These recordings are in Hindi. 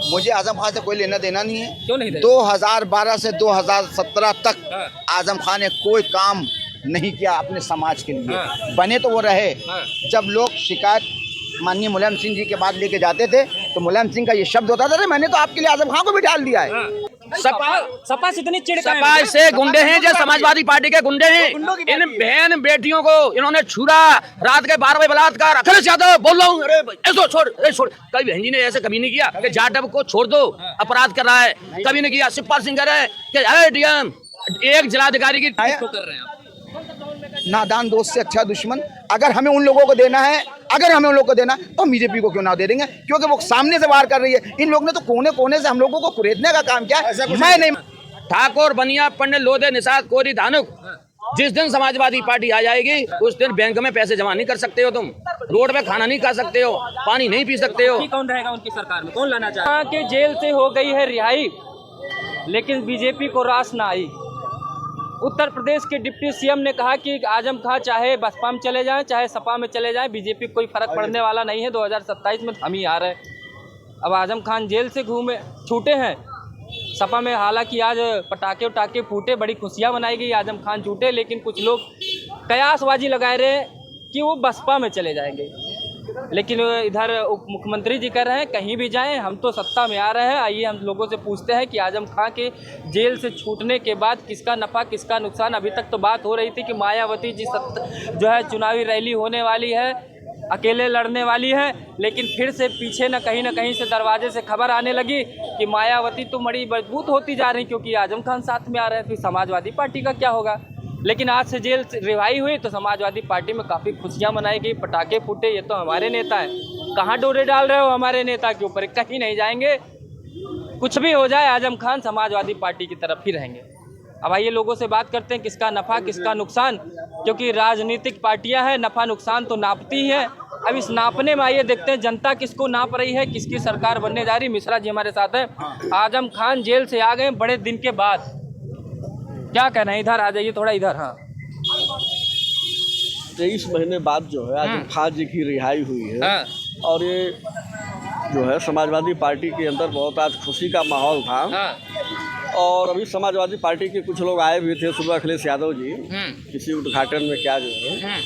मुझे आजम खान से कोई लेना देना नहीं है। क्यों नहीं देना? 2012 से 2017 तक आजम खान ने कोई काम नहीं किया अपने समाज के लिए। बने तो वो रहे। जब लोग शिकायत माननीय मुलायम सिंह जी के बाद लेके जाते थे तो मुलायम सिंह का ये शब्द होता था, मैंने तो आपके लिए आजम खान को भी डाल दिया है। सपा से इतनी चिढ़ सपा से गुंडे हैं जो समाजवादी पार्टी के गुंडे हैं। इन बहन बेटियों को इन्होंने छुड़ा, रात के 12 बजे बलात्कार। अखिलेश यादव बोल रहा हूँ, अरे छोड़। कभी बहन जी ने ऐसे कभी नहीं किया कि जाटव को छोड़ दो, अपराध कर रहा है, कभी नहीं किया। शिवपाल सिंह कह रहे हैं कि डीएम एक जिलाधिकारी की कर रहे हैं। नादान दोस्त से अच्छा दुश्मन। अगर हमें उन लोगों को देना है तो हम बीजेपी को क्यों ना दे देंगे, क्योंकि वो सामने से वार कर रही है। इन लोगों ने तो कोने कोने से हम लोगों को कुरेदने का काम किया है। मैं नहीं। ठाकुर बनिया पंडित लोधे निषाद कोरी धानुक, जिस दिन समाजवादी पार्टी आ जाएगी उस दिन बैंक में पैसे जमा नहीं कर सकते हो, तुम रोड पे खाना नहीं खा सकते हो, पानी नहीं पी सकते हो। कौन रहेगा उनकी सरकार में, कौन लाना चाहे? के जेल से हो गई है रिहाई, लेकिन बीजेपी को रास ना आई। उत्तर प्रदेश के डिप्टी सीएम ने कहा कि आजम खान चाहे बसपा में चले जाएं चाहे सपा में चले जाएं, बीजेपी को कोई फर्क पड़ने वाला नहीं है। 2027 में हम ही आ रहे हैं। अब आजम खान जेल से छूटे हैं। सपा में हालांकि आज पटाखे उटाखे फूटे, बड़ी खुशियां मनाई गई, आजम खान छूटे, लेकिन कुछ लोग कयासबाजी लगा रहे हैं कि वो बसपा में चले जाएंगे। लेकिन इधर उप मुख्यमंत्री जी कह रहे हैं कहीं भी जाएं हम तो सत्ता में आ रहे हैं। आइए हम लोगों से पूछते हैं कि आजम खान के जेल से छूटने के बाद किसका नफ़ा किसका नुकसान। अभी तक तो बात हो रही थी कि मायावती जी जो है चुनावी रैली होने वाली है, अकेले लड़ने वाली है, लेकिन फिर से पीछे न कहीं से दरवाजे से खबर आने लगी कि मायावती तो बड़ी मजबूत होती जा रही क्योंकि आजम खान साथ में आ रहे हैं। फिर समाजवादी पार्टी का क्या होगा? लेकिन आज से जेल से रिहाई हुई तो समाजवादी पार्टी में काफ़ी खुशियां मनाई गई, पटाखे फूटे। ये तो हमारे नेता हैं, कहाँ डोरे डाल रहे हो हमारे नेता के ऊपर? कहीं नहीं जाएंगे, कुछ भी हो जाए आजम खान समाजवादी पार्टी की तरफ ही रहेंगे। अब आइए लोगों से बात करते हैं किसका नफ़ा किसका नुकसान, क्योंकि राजनीतिक पार्टियां हैं, नफ़ा नुकसान तो नापती ही हैं। अब इस नापने में आइए देखते हैं जनता किसको नाप रही है, किसकी सरकार बनने जा रही। मिश्रा जी हमारे साथ हैं। आजम खान जेल से आ गए बड़े दिन के बाद, क्या कहना है? इधर आ जाइए थोड़ा, इधर। हाँ, 23 महीने बाद जो है आजम खान जी की रिहाई हुई है। और ये जो है समाजवादी पार्टी के अंदर बहुत आज खुशी का माहौल था। और अभी समाजवादी पार्टी के कुछ लोग आए भी थे सुबह, अखिलेश यादव जी किसी उद्घाटन में क्या जो है,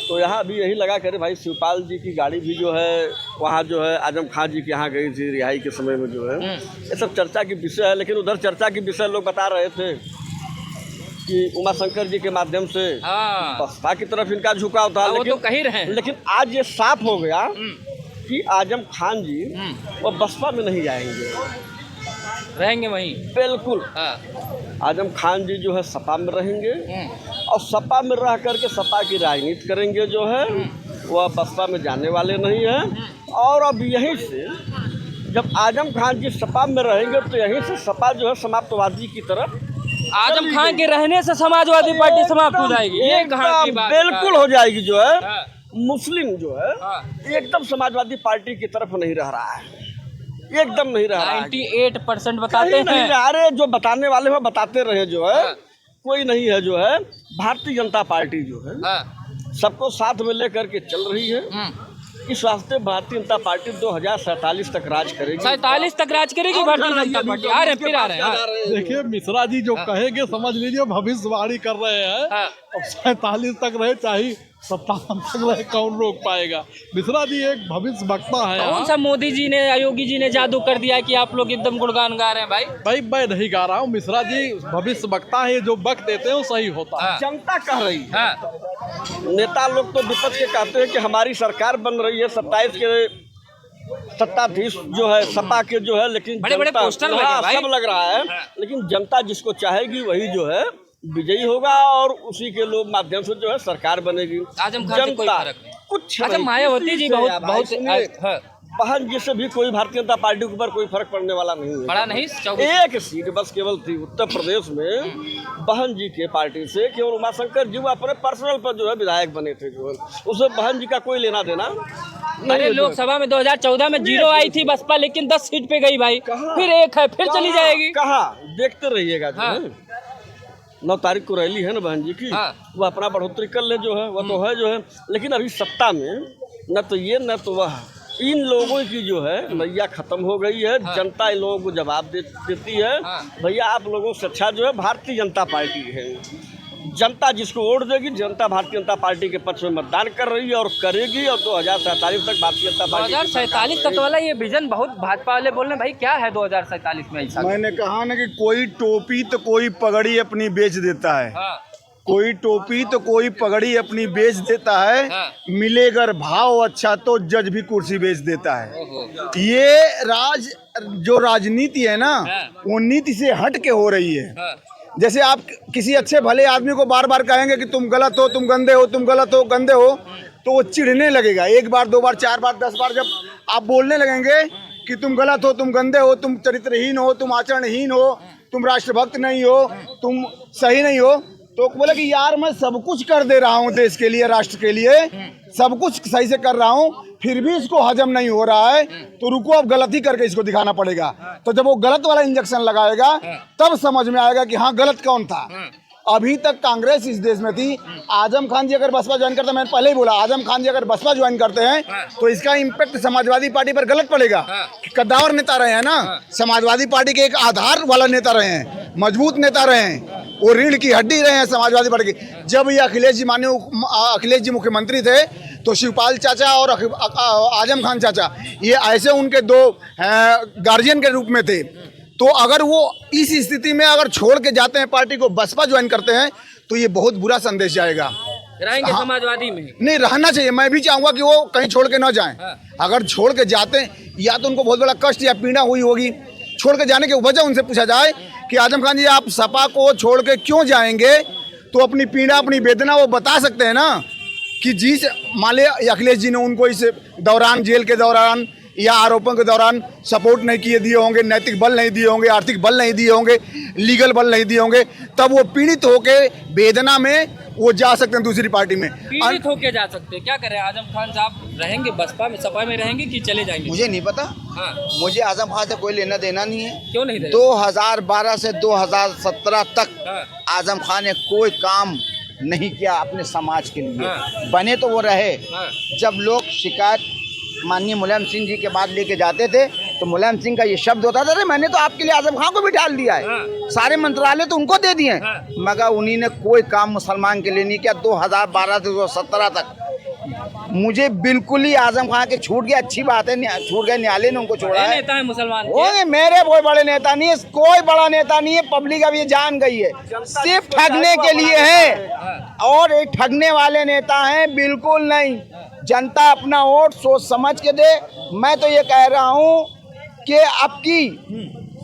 तो यहाँ भी यही लगा करे भाई शिवपाल जी की गाड़ी भी जो है वहाँ जो है आजम खान जी के यहाँ गई थी रिहाई के समय में जो है। ये सब चर्चा की विषय है। लेकिन उधर चर्चा की विषय लोग बता रहे थे कि उमाशंकर जी के माध्यम से बसपा की तरफ इनका झुकाव था। लेकिन तो कहीं रहे, लेकिन आज ये साफ हो गया कि आजम खान जी वो बसपा में नहीं जाएंगे, रहेंगे वहीं। बिल्कुल। आजम खान जी जो है सपा में रहेंगे और सपा में रह करके सपा की राजनीति करेंगे जो है, वह बसपा में जाने वाले नहीं हैं। और अब यहीं से जब आजम खान जी सपा में रहेंगे तो यहीं से सपा जो है समाप्तवादी की तरफ, आजम खान के रहने से समाजवादी पार्टी समाप्त हो जाएगी, ये कहाँ की बात? बिल्कुल हो जाएगी जो है। मुस्लिम जो है एकदम समाजवादी पार्टी की तरफ नहीं रह रहा है, एकदम नहीं रह रहा है। 98% बताते हैं। अरे जो बताने वाले हैं बताते रहे जो है, कोई नहीं है जो है। भारतीय जनता पार्टी जो है सबको साथ में लेकर के चल रही है। इस वास्ते भारतीय जनता पार्टी 2047 तक राज करेगी। 47 तक राज करेगी भारतीय जनता पार्टी। आ रहे फिर आ रहे हैं। देखिए मिश्रा जी जो कहेंगे समझ लीजिए भविष्यवाणी कर रहे हैं। अब 47 तक रहे चाहे 57 तक रहे, कौन रोक पाएगा? मिश्रा जी एक भविष्य वक्ता है। कौन सा मोदी जी ने योगी जी ने जादू कर दिया कि आप लोग एकदम गुणगान गा रहे हैं? भाई मैं नहीं गा रहा हूँ, मिश्रा जी भविष्य वक्ता है, जो वक्त देते हैं वो सही होता है। जनता कह रही है। नेता लोग तो विपक्ष के कहते हैं कि हमारी सरकार बन रही है, 27 के सत्ताधीश जो है सपा के जो है, लेकिन बड़े पोस्टर सब लग रहा है। लेकिन जनता जिसको चाहेगी वही जो है विजयी होगा और उसी के लोग माध्यम से जो है सरकार बनेगी। आजम खान से कोई फर्क नहीं। कुछ अच्छा, मायावती जी बहुत बहन जी से भी कोई भारतीय जनता पार्टी के ऊपर कोई फर्क पड़ने वाला नहीं है। बड़ा नहीं, एक सीट बस केवल थी उत्तर प्रदेश में बहन जी के पार्टी से। केवल उमाशंकर जी वो अपने पर्सनल पर जो है विधायक बने थे, जो है उसमें बहन जी का कोई लेना देना। अरे लोकसभा में 2014 में 0 आई थी बसपा, लेकिन 10 सीट पे गई भाई। फिर एक है, फिर चली जाएगी। कहाँ देखते रहिएगा जो है। 9 तारीख को रैली है ना बहन जी की, वो अपना बढ़ोतरी कर ले जो है, वो तो है जो है। लेकिन अभी सत्ता में न तो ये न तो वह, इन लोगों की जो है नैया खत्म हो गई है। जनता इन लोगों को जवाब देती है। भैया आप लोगों से अच्छा जो है भारतीय जनता पार्टी है। जनता जिसको वोट देगी, जनता भारतीय जनता पार्टी के पक्ष में मतदान कर रही है और करेगी। और 2047 तक भारतीय जनता पार्टी 2047 तक वाला ये विजन बहुत भाजपा वाले बोल रहे हैं, भाई क्या है 2047 में ऐसा? मैंने कहा ना कि कोई टोपी तो कोई पगड़ी अपनी बेच देता है। कोई टोपी तो कोई पगड़ी अपनी बेच देता है। मिलेगा भाव अच्छा तो जज भी कुर्सी बेच देता है। ये जो राजनीति है ना, वो नीति से हट के हो रही है। जैसे आप किसी अच्छे भले आदमी को बार बार कहेंगे कि तुम गलत हो, तुम गंदे हो, तुम गलत हो, गंदे हो, तो वो चिढ़ने लगेगा। एक बार, दो बार, 4 बार, 10 बार जब आप बोलने लगेंगे कि तुम गलत हो, तुम गंदे हो, तुम चरित्रहीन हो, तुम आचरणहीन हो, तुम राष्ट्रभक्त नहीं हो, तुम सही नहीं हो, तो बोला कि यार मैं सब कुछ कर दे रहा हूँ देश के लिए, राष्ट्र के लिए, सब कुछ सही से कर रहा हूँ, फिर भी इसको हजम नहीं हो रहा है, तो रुको अब गलती करके इसको दिखाना पड़ेगा। तो जब वो गलत वाला इंजेक्शन लगाएगा तब समझ में आएगा कि हाँ गलत कौन था। अभी तक कांग्रेस इस देश में थी। आजम खान जी अगर बसपा ज्वाइन करते, मैंने पहले ही बोला, आजम खान जी अगर बसपा ज्वाइन करते हैं तो इसका इम्पैक्ट समाजवादी पार्टी पर गलत पड़ेगा। कद्दावर नेता रहे हैं ना, समाजवादी पार्टी के एक आधार वाला नेता रहे हैं, मजबूत नेता रहे हैं, वो रीढ़ की हड्डी रहे हैं समाजवादी पार्टी की। जब ये अखिलेश जी मुख्यमंत्री थे तो शिवपाल चाचा और आजम खान चाचा ये ऐसे उनके 2 गार्जियन के रूप में थे। तो अगर वो इस स्थिति में अगर छोड़ के जाते हैं पार्टी को, बसपा ज्वाइन करते हैं, तो ये बहुत बुरा संदेश जाएगा। रहेंगे समाजवादी में नहीं रहना चाहिए। मैं भी चाहूंगा कि वो कहीं छोड़ के ना जाएं। अगर छोड़ के जाते हैं या तो उनको बहुत बड़ा कष्ट या पीड़ा हुई होगी। छोड़ के जाने की वजह उनसे पूछा जाए कि आजम खान जी आप सपा को छोड़ के क्यों जाएंगे, तो अपनी पीड़ा, अपनी वेदना वो बता सकते हैं ना कि जिस माले अखिलेश जी ने उनको इस दौरान, जेल के दौरान या आरोपों के दौरान सपोर्ट नहीं किए दिए होंगे, नैतिक बल नहीं दिए होंगे, आर्थिक बल नहीं दिए होंगे, लीगल बल नहीं दिए होंगे, तब वो पीड़ित होके वेदना में वो जा सकते हैं दूसरी पार्टी में। पीड़ित होके जा सकते हैं। क्या करें आजम खान साहब, रहेंगे बसपा में, सपा में रहेंगे कि चले जाएंगे? मुझे नहीं पता। मुझे आजम खान से कोई लेना देना नहीं है। क्यों नहीं देना? 2012 से 2017 तक आजम खान ने कोई काम नहीं किया अपने समाज के लिए। बने तो वो रहे। जब लोग शिकायत माननीय मुलायम सिंह जी के बाद लेके जाते थे तो मुलायम सिंह का ये शब्द होता था, अरे मैंने तो आपके लिए आजम खान को भी डाल दिया है, सारे मंत्रालय तो उनको दे दिए, मगर उन्हीं ने कोई काम मुसलमान के लिए नहीं किया 2012 से 2017 तक। मुझे बिल्कुल ही आजम खान के छूट गया, अच्छी बात है, छूट गए, न्यायालय ने उनको छोड़ा है। नेता है मुसलमान होंगे, मेरे कोई बड़े नेता नहीं है, कोई बड़ा नेता नहीं है, पब्लिक अब ये जान गई है, सिर्फ ठगने के लिए है। और ये ठगने वाले नेता हैं, बिल्कुल नहीं। जनता अपना वोट सोच समझ के दे। मैं तो ये कह रहा हूँ कि अब की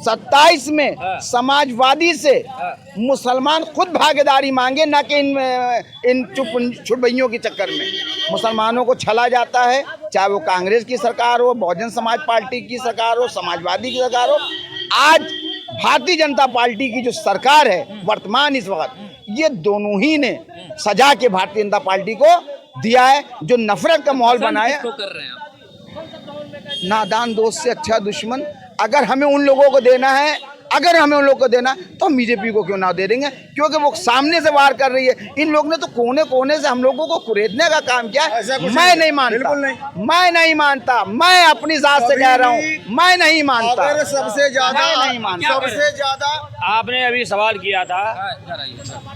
27 में समाजवादी से मुसलमान खुद भागीदारी मांगे, ना कि इन छुटभइयों के चक्कर में मुसलमानों को छला जाता है। चाहे वो कांग्रेस की सरकार हो, बहुजन समाज पार्टी की सरकार हो, समाजवादी की सरकार हो, आज भारतीय जनता पार्टी की जो सरकार है वर्तमान इस वक्त, ये दोनों ही ने सजा के भारतीय जनता पार्टी को दिया है, जो नफरत का माहौल बनाया। कर रहे हैं आप? नादान दोस्त से अच्छा दुश्मन। अगर हमें उन लोगों को देना है, अगर हमें उन लोगों को देना, तो हम बीजेपी को क्यों ना दे देंगे, क्योंकि वो सामने से वार कर रही है। इन लोगों ने तो कोने कोने से हम लोगों को कुरेदने का काम किया। मैं नहीं मानता, बिल्कुल नहीं, मैं नहीं मानता। मैं अपनी जात से कह रहा हूँ, मैं नहीं मानता। सबसे ज्यादा नहीं मानता। सबसे ज्यादा आपने अभी सवाल किया था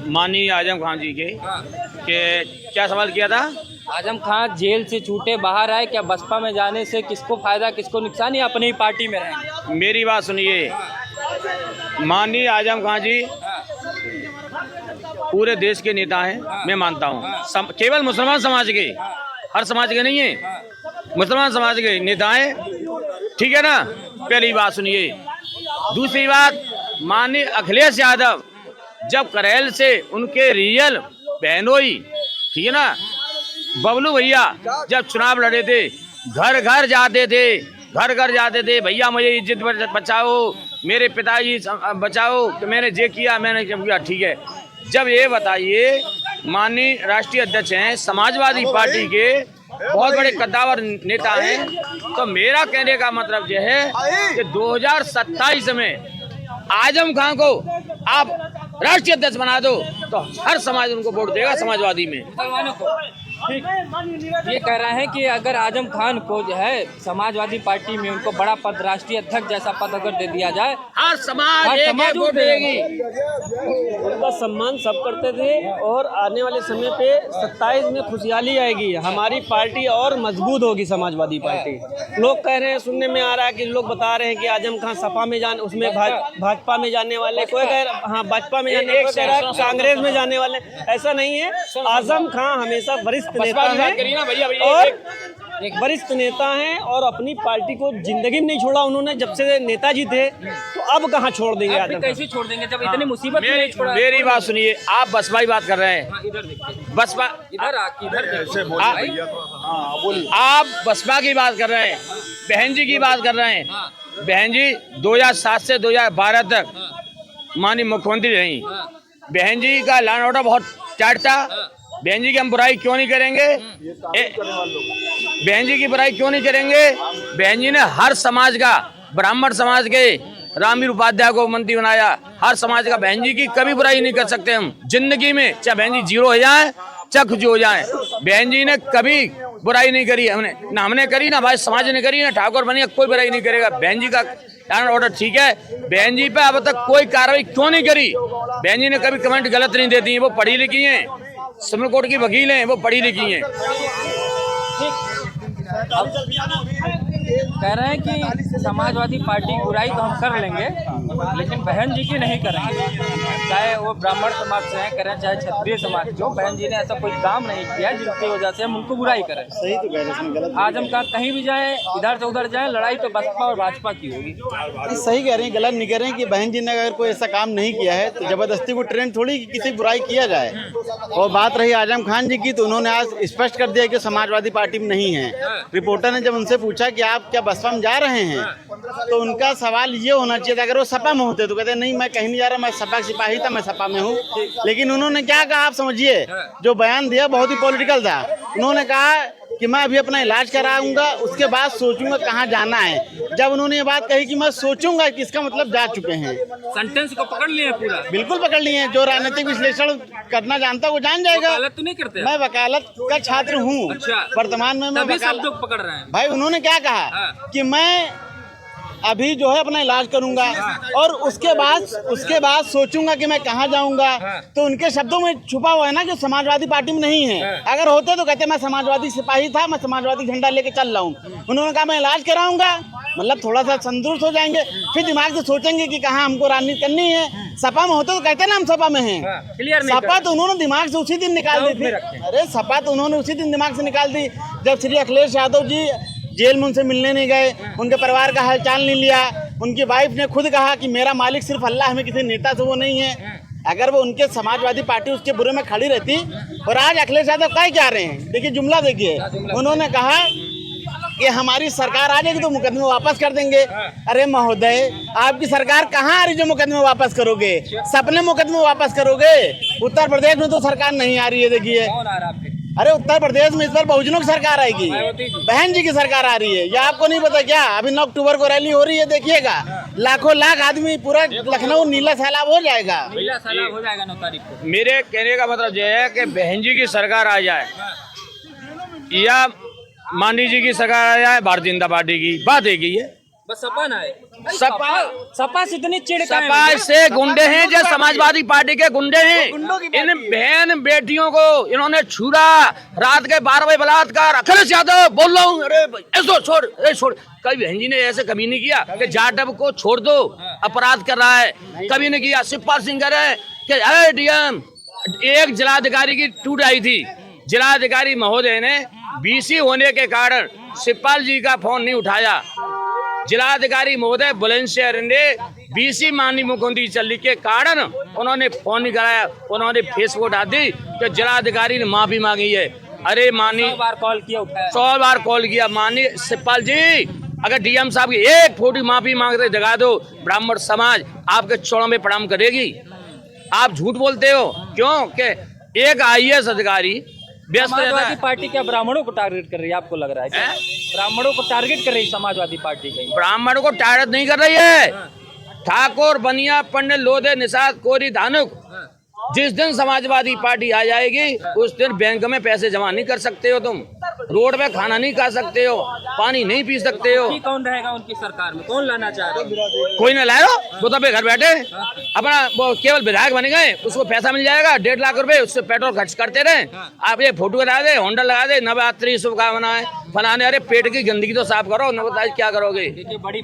माननीय आजम खान जी के, क्या सवाल किया था? आजम खान जेल से छूटे बाहर आए, क्या बसपा में जाने से किसको फायदा किसको नुकसान, या अपनी ही पार्टी में रहेंगे? मेरी बात सुनिए, माननीय आजम खान जी पूरे देश के नेता हैं, मैं मानता हूँ। केवल मुसलमान समाज के, हर समाज के नहीं है, मुसलमान समाज के नेता हैं, ठीक है ना। पहली बात सुनिए। दूसरी बात, माननीय अखिलेश यादव जब करेल से उनके रियल बहनोई, ठीक है ना, बबलू भैया जब चुनाव लड़े थे, घर घर जाते थे, भैया मुझे इज्जत बचाओ, मेरे पिताजी बचाओ, कि मैंने ये किया, मैंने क्या किया, ठीक है। जब ये बताइए, माननीय राष्ट्रीय अध्यक्ष हैं समाजवादी पार्टी के, बहुत बड़े कद्दावर नेता हैं, तो मेरा कहने का मतलब यह है कि 2027 में आजम खान को आप राष्ट्रीय अध्यक्ष बना दो तो हर समाज उनको वोट देगा, समाजवादी में। मुसलमानों को ये कह रहे हैं कि अगर आजम खान को जो है समाजवादी पार्टी में उनको बड़ा पद, राष्ट्रीय अध्यक्ष जैसा पद अगर दे दिया जाए, हर समाज एक वोट देगी। उनका सम्मान सब करते थे और आने वाले समय पे 27 में खुशहाली आएगी, हमारी पार्टी और मजबूत होगी समाजवादी पार्टी। लोग कह रहे हैं, सुनने में आ रहा है कि लोग बता रहे हैं कि आजम खान सपा में जाने, उसमें भाजपा में जाने वाले, कोई कह रहा हाँ भाजपा में जाने, कोई कह रहा है कांग्रेस में जाने वाले। ऐसा नहीं है, आजम खान हमेशा वरिष्ठ नेता हैं और एक वरिष्ठ नेता हैं और अपनी पार्टी को जिंदगी में नहीं छोड़ा उन्होंने, जब से नेताजी थे। तो अब कहाँ छोड़ देंगे आजम? कैसे छोड़ देंगे जब इतनी मुसीबत में नहीं छोड़ा? मेरी बात सुनिए, आप बसपा की बात कर रहे हैं। इधर देखिए, बसपा आप बसपा की बात कर रहे हैं, बहन जी की बात कर रहे हैं। बहन जी 2007 से 2012 तक माननीय मुख्यमंत्री रही। बहन जी का लैंड ऑर्डर बहुत टाइट था। बहन जी की हम बुराई क्यों नहीं करेंगे? बहन जी की बुराई क्यों नहीं करेंगे? बहन जी ने हर समाज का, ब्राह्मण समाज के रामवीर उपाध्याय को मंत्री बनाया, हर समाज का। बहन जी की कभी बुराई नहीं कर सकते हम जिंदगी में, चाहे बहन जी जीरो हो जाए चाहे कुछ हो जाए। बहन जी ने कभी बुराई नहीं करी, हमने करी ना, भाई समाज ने करी ना, ठाकुर बनिया कोई बुराई नहीं करेगा। बहन जी का लैंड ऑर्डर ठीक है। बहन जी पे अब तक कोई कार्रवाई क्यों नहीं करी? बहन जी ने कभी कमेंट गलत नहीं देती हैं, वो पढ़ी लिखी हैं, सुप्रीम कोर्ट की वकील हैं, वो पढ़ी लिखी हैं। कह रहे हैं कि समाजवादी पार्टी की बुराई तो हम कर लेंगे, लेकिन बहन जी की नहीं करेंगे। चाहे वो ब्राह्मण समाज से हैं करें, चाहे क्षत्रिय समाज जो, बहन जी ने ऐसा कोई काम नहीं किया जिसकी वजह से हम उनको बुराई करें। सही तो कह रहे हैं, गलत आजम खान कहीं भी जाए, इधर से उधर जाए, लड़ाई तो बसपा और भाजपा की होगी। सही कह रहे हैं, गलत नहीं कह रहे हैं कि बहन जी ने अगर कोई ऐसा काम नहीं किया है तो जबरदस्ती को ट्रेंड थोड़ी कि किसी बुराई किया जाए। और बात रही आजम खान जी की, तो उन्होंने आज स्पष्ट कर दिया कि समाजवादी पार्टी में नहीं है। रिपोर्टर ने जब उनसे पूछा कि आप क्या बसपा में जा रहे हैं, तो उनका सवाल ये होना चाहिए था, अगर वो सपा में होते तो कहते नहीं मैं कहीं नहीं जा रहा, मैं सपा सिपाही था, मैं सपा में हूँ। लेकिन उन्होंने क्या कहा आप समझिए, जो बयान दिया बहुत ही पॉलिटिकल था। उन्होंने कहा कि मैं अभी अपना इलाज कराऊंगा, उसके बाद सोचूंगा कहाँ जाना है। जब उन्होंने ये बात कही कि मैं सोचूंगा, कि इसका मतलब जा चुके हैं। सेंटेंस को पकड़ लिए पूरा? बिल्कुल पकड़ लिए हैं। जो राजनीतिक विश्लेषण करना जानता है वो जान जाएगा। वकालत तो नहीं करते? मैं वकालत का छात्र हूँ। अच्छा। वर्तमान में मैं वकालत पकड़ रहे हैं। भाई उन्होंने क्या कहा कि मैं अभी जो है अपना इलाज करूंगा और उसके बाद सोचूंगा कि मैं कहाँ जाऊंगा। तो उनके शब्दों में छुपा हुआ है ना कि समाजवादी पार्टी में नहीं है। अगर होते तो कहते मैं समाजवादी सिपाही था, मैं समाजवादी झंडा लेके चल रहा हूँ। उन्होंने कहा मैं इलाज कराऊंगा, मतलब थोड़ा सा संतुष्ट हो जाएंगे, फिर दिमाग से सोचेंगे कि कहाँ हमको राजनीति करनी है। सपा में होते तो कहते ना हम सपा में हैं। सपा तो उन्होंने दिमाग से उसी दिन निकाल दी थी। अरे सपा तो उन्होंने उसी दिन दिमाग से निकाल दी जब श्री अखिलेश यादव जी जेल में उनसे मिलने नहीं गए, उनके परिवार का हालचाल नहीं लिया। उनकी वाइफ ने खुद कहा कि मेरा मालिक सिर्फ अल्लाह, हमें किसी नेता से वो नहीं है। अगर वो उनके समाजवादी पार्टी उसके बुरे में खड़ी रहती, और आज अखिलेश यादव क्या रहे हैं, देखिए जुमला देखिए, उन्होंने कहा कि हमारी सरकार आ जाएगी तो मुकदमे वापस कर देंगे। अरे महोदय, आपकी सरकार कहाँ आ रही जो मुकदमे वापस करोगे? सपने मुकदमे वापस करोगे? उत्तर प्रदेश में तो सरकार नहीं आ रही है। देखिए, अरे उत्तर प्रदेश में इस बार बहुजनों की सरकार आएगी, बहन जी की सरकार आ रही है। ये आपको नहीं पता क्या? अभी 9 अक्टूबर को रैली हो रही है, देखिएगा लाखों लाख आदमी, पूरा लखनऊ नीला सैलाब हो जाएगा। 9 तारीख को। मेरे कहने का मतलब यह है कि बहन जी की सरकार आ जाए या मांडी जी की सरकार आ जाए, भारतीय जनता पार्टी की, बात एक ही है। बस सपा ना है। सपा से इतनी चिढ़, सपा से गुंडे हैं जो समाजवादी पार्टी के गुंडे हैं। इन बहन बेटियों को इन्होंने छुरा, रात के 12 बजे बलात्कार। अखिलेश यादव बोल रहा हूँ, अरे ऐसो छोड़। कभी बहन जी ने ऐसे कभी नहीं किया कि जाटव को छोड़ दो, अपराध कर रहा है, कभी नहीं किया। शिवपाल सिंह कह रहे हैं कि अरे डीएम, एक जिलाधिकारी की टूट आई थी, जिलाधिकारी महोदय ने बीसी होने के कारण शिवपाल जी का फोन नहीं उठाया। जिलाधिकारी महोदय बुलंदशहर ने बीसी माननीय मुख्यमंत्री चलने के कारण उन्होंने फोन नहीं कराया। उन्होंने फेसबुक डाल दी कि जिलाधिकारी ने माफी मांगी है। अरे माननीय 100 बार कॉल किया, उठाया, 100 बार कॉल किया। माननीय शिवपाल जी, अगर डीएम साहब की एक फोटो माफी मांगते जगा दो, ब्राह्मण समाज आपके चौड़ों में प्रणाम करेगी। आप झूठ बोलते हो क्यों? कि एक IAS अधिकारी समाजवादी पार्टी क्या ब्राह्मणों को टारगेट कर रही है? आपको लग रहा है ब्राह्मणों को टारगेट कर रही है समाजवादी पार्टी? कहीं ब्राह्मणों को टारगेट नहीं कर रही है। ठाकुर, बनिया, पंडित, लोधे, निषाद, कोरी, धानुक जिस दिन समाजवादी पार्टी आ जाएगी उस दिन बैंक में पैसे जमा नहीं कर सकते हो तुम, रोड पे खाना नहीं खा सकते हो, पानी नहीं पी सकते हो। कौन रहेगा उनकी सरकार में, कौन लाना चाह रहे हो? कोई ना लाए तो तब घर बैठे अपना वो केवल विधायक बन गए, उसको पैसा मिल जाएगा 1.5 लाख रुपए, उससे पेट्रोल खर्च करते रहे। आप ये फोटो लगा दे, होंडा लगा दे, नवरात्रि शुभकामनाएं फलाने, अरे पेट की गंदगी तो साफ करो, न बताइए क्या करोगे। देखिए बड़ी